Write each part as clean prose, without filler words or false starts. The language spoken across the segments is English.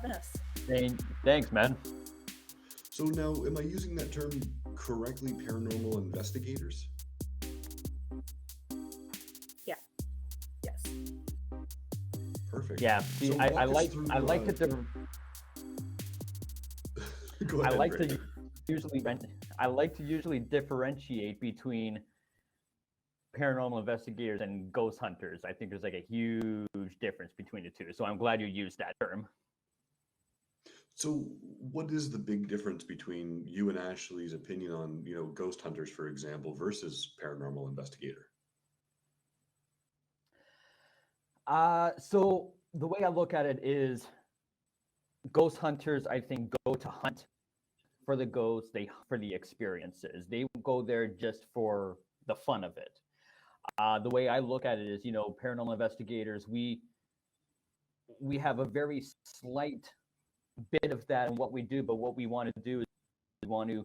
having us. Thanks, man. So now, am I using that term correctly, paranormal investigators? Yeah. Yes. Perfect. Yeah. See, So I walk us like through. I like to Go I ahead, like Ray. to usually I like to usually differentiate between paranormal investigators and ghost hunters. I think there's like a huge difference between the two. So I'm glad you used that term. So, what is the big difference between you and Ashley's opinion on, ghost hunters, for example, versus paranormal investigator? So the way I look at it is ghost hunters, I think, go to hunt for the ghosts, they for the experiences. They go there just for the fun of it. The way I look at it is, paranormal investigators, we have a very slight bit of that in what we do, but what we want to do is we want to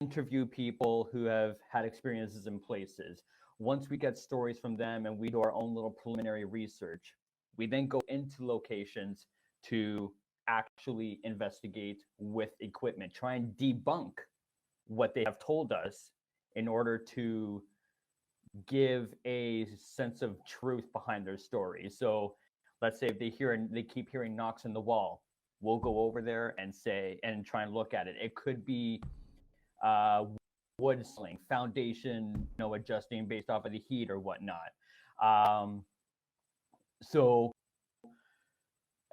interview people who have had experiences in places. Once we get stories from them and we do our own little preliminary research, we then go into locations to actually investigate with equipment, try and debunk what they have told us in order to give a sense of truth behind their story. So let's say if they keep hearing knocks in the wall, we'll go over there and try and look at it. It could be uh, wood sling, foundation, adjusting based off of the heat or whatnot. Um, so,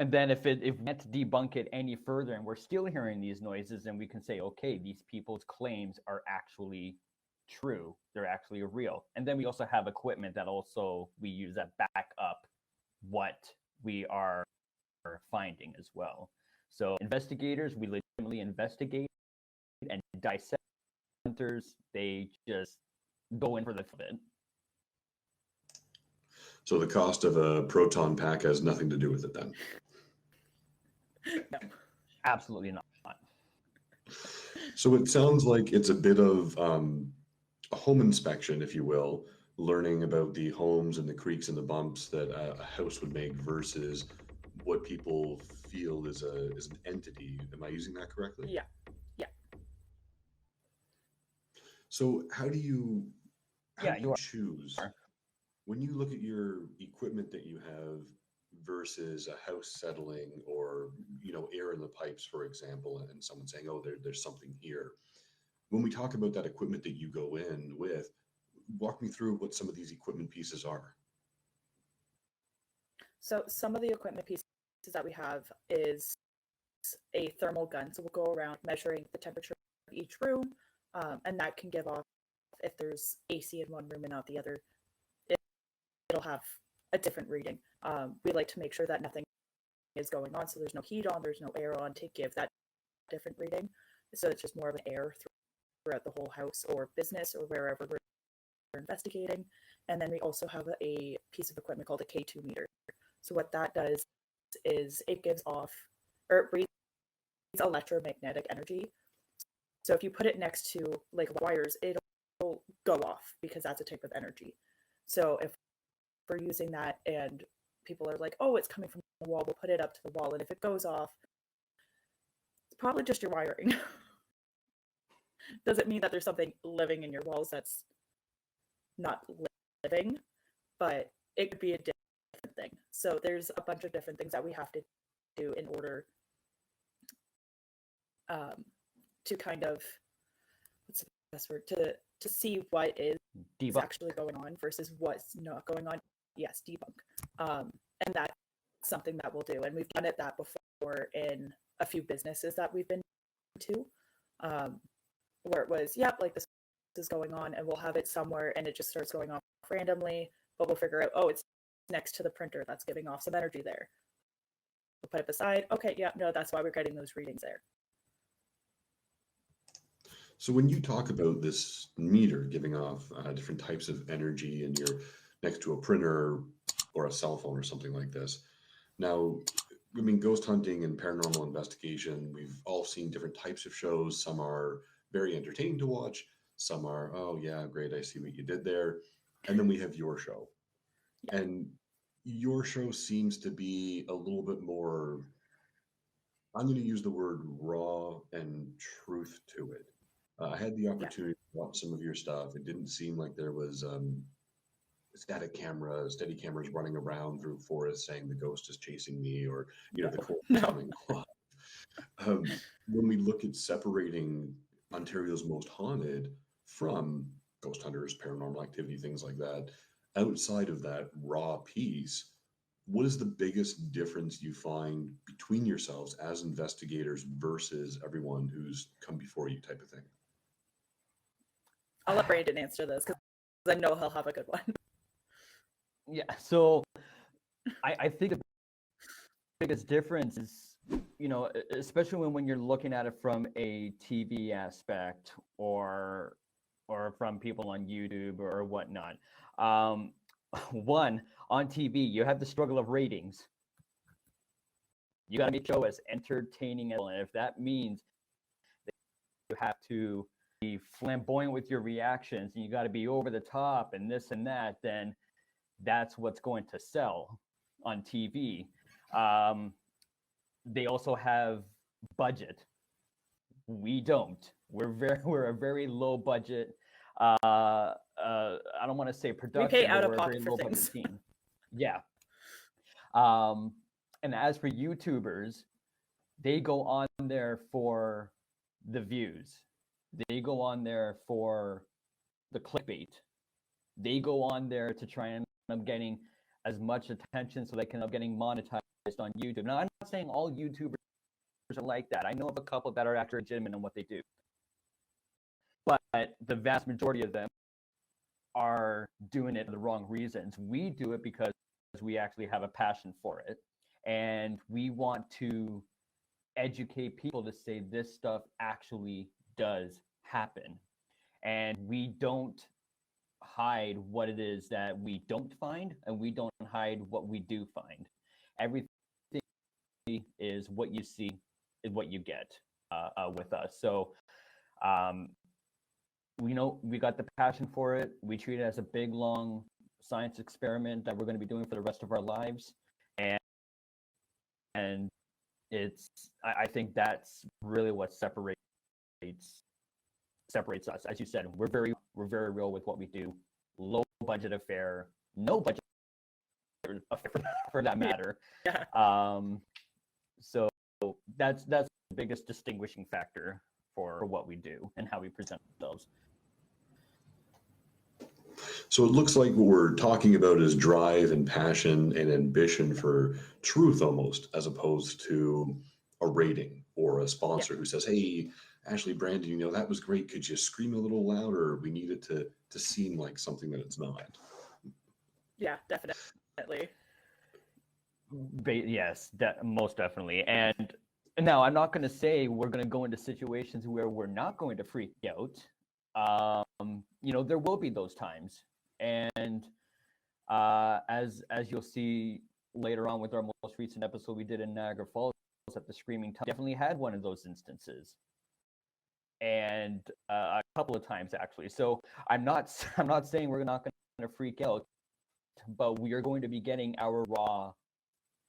and then if we can't debunk it any further and we're still hearing these noises, and we can say, okay, these people's claims are actually true. They're actually real. And then we also have equipment that also we use that back up what we are finding as well. So investigators, we legitimately investigate and dissect. Hunters, they just go in for the fun. So the cost of a proton pack has nothing to do with it then. No, absolutely not. So it sounds like it's a bit of a home inspection, if you will, learning about the homes and the creaks and the bumps that a house would make versus what people feel is an entity. Am I using that correctly? Yeah. Yeah. So how do you You choose are. when you look at your equipment that you have versus a house settling or air in the pipes, for example, and someone saying, oh, there's something here. When we talk about that equipment that you go in with, walk me through what some of these equipment pieces are. So some of the equipment pieces that we have is a thermal gun. So we'll go around measuring the temperature of each room, and that can give off, if there's AC in one room and not the other, it'll have a different reading. We like to make sure that nothing is going on, so there's no heat on, there's no air on to give that different reading. So it's just more of an air throughout the whole house or business or wherever we're investigating. And then we also have a piece of equipment called a K2 meter. So what that does is it gives off, or it breathes electromagnetic energy. So if you put it next to like wires, it'll go off because that's a type of energy. So if we're using that and people are like, oh, it's coming from the wall, we'll put it up to the wall. And if it goes off, it's probably just your wiring. Doesn't mean that there's something living in your walls that's not living, but it could be a different thing. So there's a bunch of different things that we have to do in order to kind of, what's the best word, to see what is actually going on versus what's not going on. Yes, debunk. And that's something that we'll do. And we've done that before in a few businesses that we've been to, where it was, yep, like this is going on, and we'll have it somewhere and it just starts going off randomly, but we'll figure out, oh, it's next to the printer that's giving off some energy there. We'll put it beside, okay, yeah, no, that's why we're getting those readings there. So when you talk about this meter giving off different types of energy and you're next to a printer or a cell phone or something like this, now, I mean, ghost hunting and paranormal investigation, we've all seen different types of shows. Some are very entertaining to watch. Some are, oh yeah, great, I see what you did there. And then we have your show. Yeah. And your show seems to be a little bit more I'm going to use the word raw and truth to it. I had the Yeah. opportunity to watch some of your stuff. It didn't seem like there was steady cameras running around through forests saying the ghost is chasing me, or No. the cold is No. coming alive. When we look at separating Ontario's most haunted from ghost hunters, paranormal activity, things like that, outside of that raw piece, what is the biggest difference you find between yourselves as investigators versus everyone who's come before you, type of thing? I'll let Brandon answer this because I know he'll have a good one. Yeah, so I think the biggest difference is, especially when you're looking at it from a TV aspect or from people on YouTube or whatnot. One, on TV, you have the struggle of ratings. You got to make show as entertaining as well, and if that means that you have to be flamboyant with your reactions and you got to be over the top and this and that, then that's what's going to sell on TV. They also have budget. We don't. We're a very low budget. I don't want to say production, pay out but of we're a pocket very for low budget things. team. Yeah. And as for YouTubers, they go on there for the views. They go on there for the clickbait. They go on there to try and end up getting as much attention so they can end up getting monetized on YouTube. Now, I'm not saying all YouTubers are like that. I know of a couple that are actually legitimate in what they do. But the vast majority of them are doing it for the wrong reasons. We do it because we actually have a passion for it. And we want to educate people to say this stuff actually does happen. And we don't hide what it is that we don't find, and we don't hide what we do find. Everything is what you see is what you get with us. So we know we got the passion for it. We treat it as a big, long science experiment that we're going to be doing for the rest of our lives. And I think that's really what separates us. As you said, we're very real with what we do. Low budget affair, no budget affair for that matter. Yeah. So that's the biggest distinguishing factor for what we do and how we present ourselves. So it looks like what we're talking about is drive and passion and ambition for truth, almost, as opposed to a rating or a sponsor who says, "Hey, Ashley, Brandon, that was great. Could you scream a little louder? We need it to seem like something that it's not." Yeah, definitely. Yes, most definitely. And now I'm not going to say we're going to go into situations where we're not going to freak out. There will be those times. And as you'll see later on with our most recent episode we did in Niagara Falls at the Screaming Tom, definitely had one of those instances. And a couple of times actually. So I'm not saying we're not going to freak out, but we are going to be getting our raw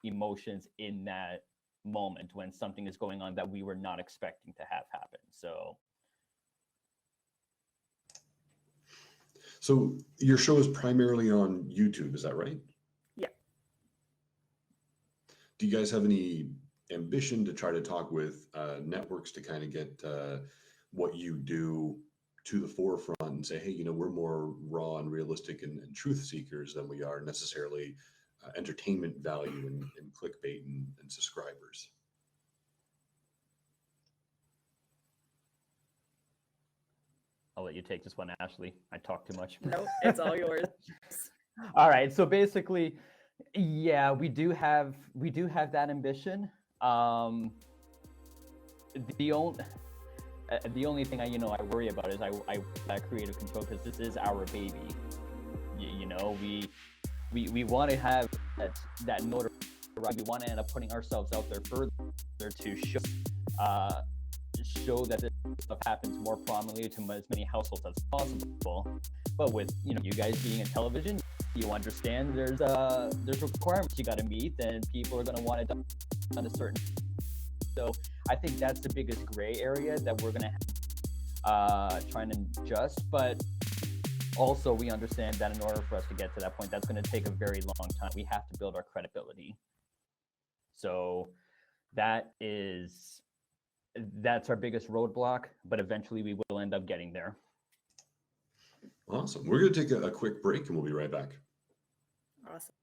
emotions in that moment when something is going on that we were not expecting to have happen. So your show is primarily on YouTube, is that right? Yeah. Do you guys have any ambition to try to talk with networks to kind of get what you do to the forefront and say, hey, we're more raw and realistic and truth seekers than we are necessarily entertainment value and clickbait and subscribers? I'll let you take this one, Ashley. I talk too much. No, it's all yours. All right. So basically, yeah, we do have that ambition. The only thing I worry about is I creative control, because this is our baby. We want to have that notoriety. We want to end up putting ourselves out there further to show that this stuff happens more prominently to as many households as possible. But with you guys being in television, you understand there's requirements you got to meet, and people are going to want it done a certain So I think that's the biggest gray area that we're going to try and adjust. But also, we understand that in order for us to get to that point, that's going to take a very long time. We have to build our credibility. So that's our biggest roadblock, but eventually we will end up getting there. Awesome. We're going to take a quick break and we'll be right back. Awesome.